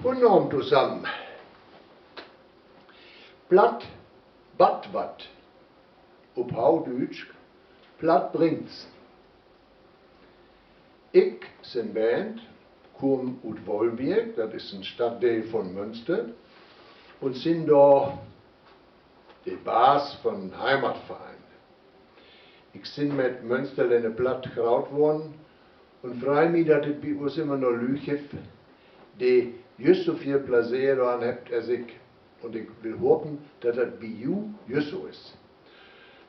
Guten Abend zusammen. Platt, wat, op Haudütsch, platt bringt's. Ich sin Band, kom ut Wolbjerg, das ist ein Stadtteil von Münster, und sind da die Bas von Heimatverein. Ich sin mit Münsterlene platt graut worden und freu mich, dass es bei uns immer noch Lüche die just so viel Plaisir daran habt als ich. Und ich will hoffen, dass das bei you just so ist.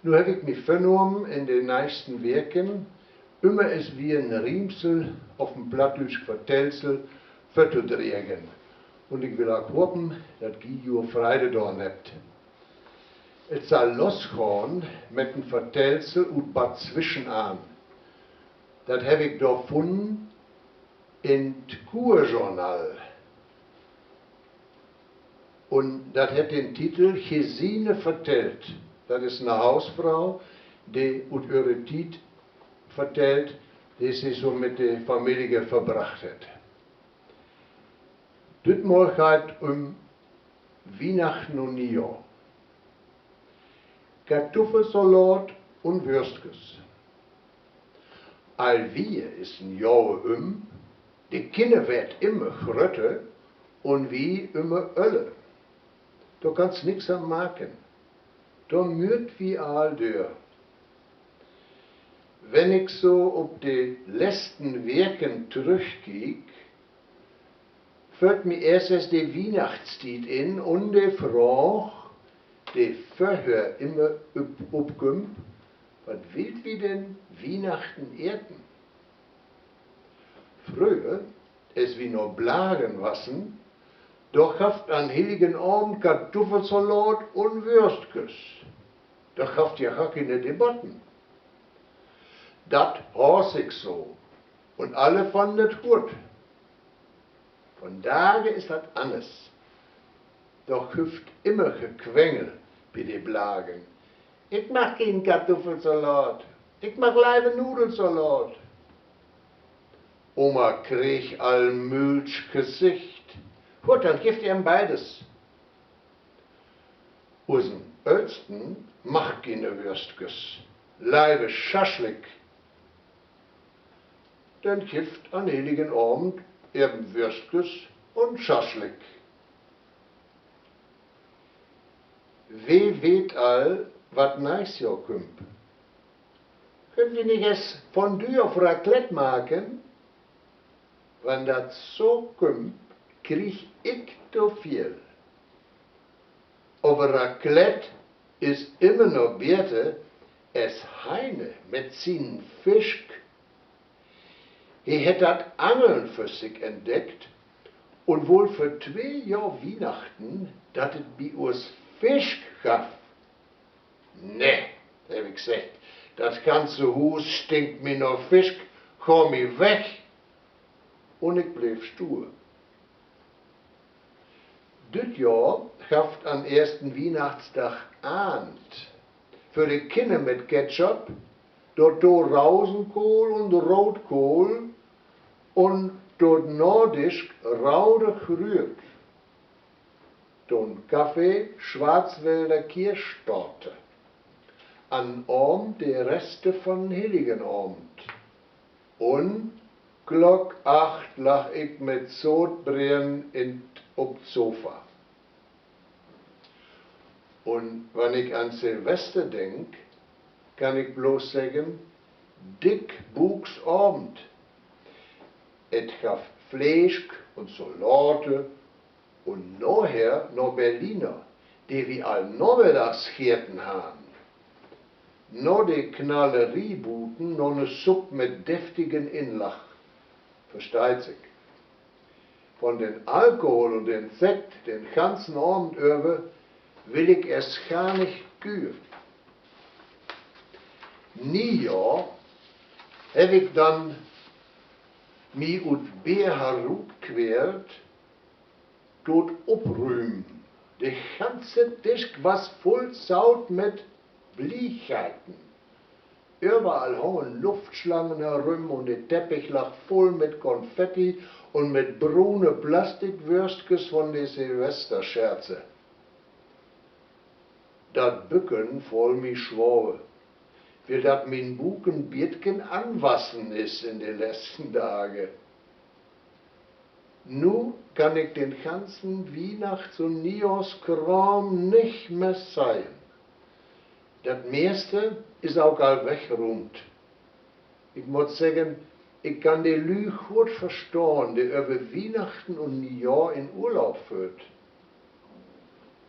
Nun habe ich mich vernommen in den nächsten Werken, immer es wie ein Riemsel auf dem Plattdeutsch Vertelsel vorzudrehen. Und ich will auch hoffen, dass ihr Freude daran habt. Es soll losgehen mit dem Vertelsel und Bad Zwischenahn. Das habe ich da gefunden in Kurjournal. Und das hat den Titel Gesine vertellt. Das ist eine Hausfrau, die ut ihre Tiet vertellt, die sie so mit der Familie verbracht hat. Das mal geht Weihnachten und Neujahr. Kartoffelsalat und Würstkes. All wir ist ein Jahr die Kinder wird immer grötter und wie immer öller. Da kannst nix am machen. Da müht wie all dör. Wenn ich so auf die letzten Werken zurückkiek, fällt mir erst die Weihnachtszeit in und die Frage, die vorher immer upkommt, was will wie denn Weihnachten erden? Früher, es wie nur Blagen wassen, doch haft an heiligen Abend Kartoffelsalat und Würstkes. Doch haft ja gar keine Debatten. Das hors ich so. Und alle fanden es gut. Von daher ist das anders. Doch hüft immer Gequengel bei den Blagen. Ich mach keinen Kartoffelsalat. Ich mach leider Nudelsalat. Oma krieg allmülsch Gesicht. Gut, dann gibt ihr ihm beides. Usen Ölsten macht keine Würstkes. Leibe Schaschlik. Dann gibt an heiligen Abend eben Würstkes und Schaschlik. Wie weht all, wat nächstes Jahr kommt? Können wir nicht es Fondue auf Raclette machen? Wenn das so kommt, krieg ich zu viel. Aber Raclette ist immer noch besser als Heine mit seinen Fisch. Er hat das Angeln für sich entdeckt und wohl für 2 Jahre Weihnachten, dass es bei uns Fisch gab. Ne, hab ich gesagt, das ganze Haus stinkt mir noch Fisch, komm ich weg. Und ich blieb stur. Dit Jahr haft an ersten Weihnachtstag Abend für die Kinder mit Ketchup, dort Rausenkohl und Rotkohl und dort nordisch Raude gerührt. Dort Kaffee, Schwarzwälder Kirschtorte. An Abend die Reste von Heiligenabend. Und Glock 8 lag ich mit Sodbrennen auf dem Sofa. Und wenn ich an Silvester denk, kann ich bloß sagen, dick Buchsabend. Es gab Fleisch und Salate und nachher noch Berliner, die wir all Nachmittagsgärten haben. Noch die Knalleriebuten, noch eine Suppe mit deftigen Inlach. Versteht sich. Von den Alkohol und den Sekt den ganzen Abend über will ich es gar nicht küren. Neujahr habe ich dann mi ut Bär herupquert, dort oprühmen. Der ganze Tisch was voll saut mit Bliechheiten. Überall hängen Luftschlangen herum und der Teppich lag voll mit Konfetti und mit brune Plastikwürstkes von den Silvesterscherze. Dat Bücken voll mich schwobe, wie dat min Buken Bietgen anwassen is in den letzten Tagen. Nu kann ich den ganzen Weihnachts- und Neujahrskram nicht mehr sein. Das meiste ist auch all weggeräumt. Ich muss sagen, ich kann die Lü gut verstehen, die über Weihnachten und Neujahr in Urlaub führt.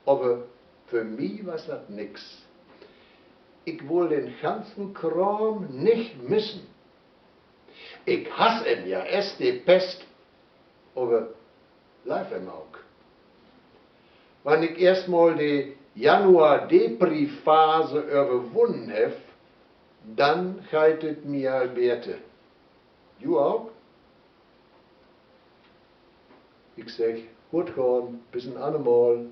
Aber für mich war das nix. Ich will den ganzen Kram nicht missen. Ich hasse ihn ja, es die Pest, aber bleib ihm auch. Wenn ich erstmal die Januar-Depri-Phase überwunden habe, dann heitet mir Alberti. Du auch? Ich sag, gut gehen, bis ein andermal.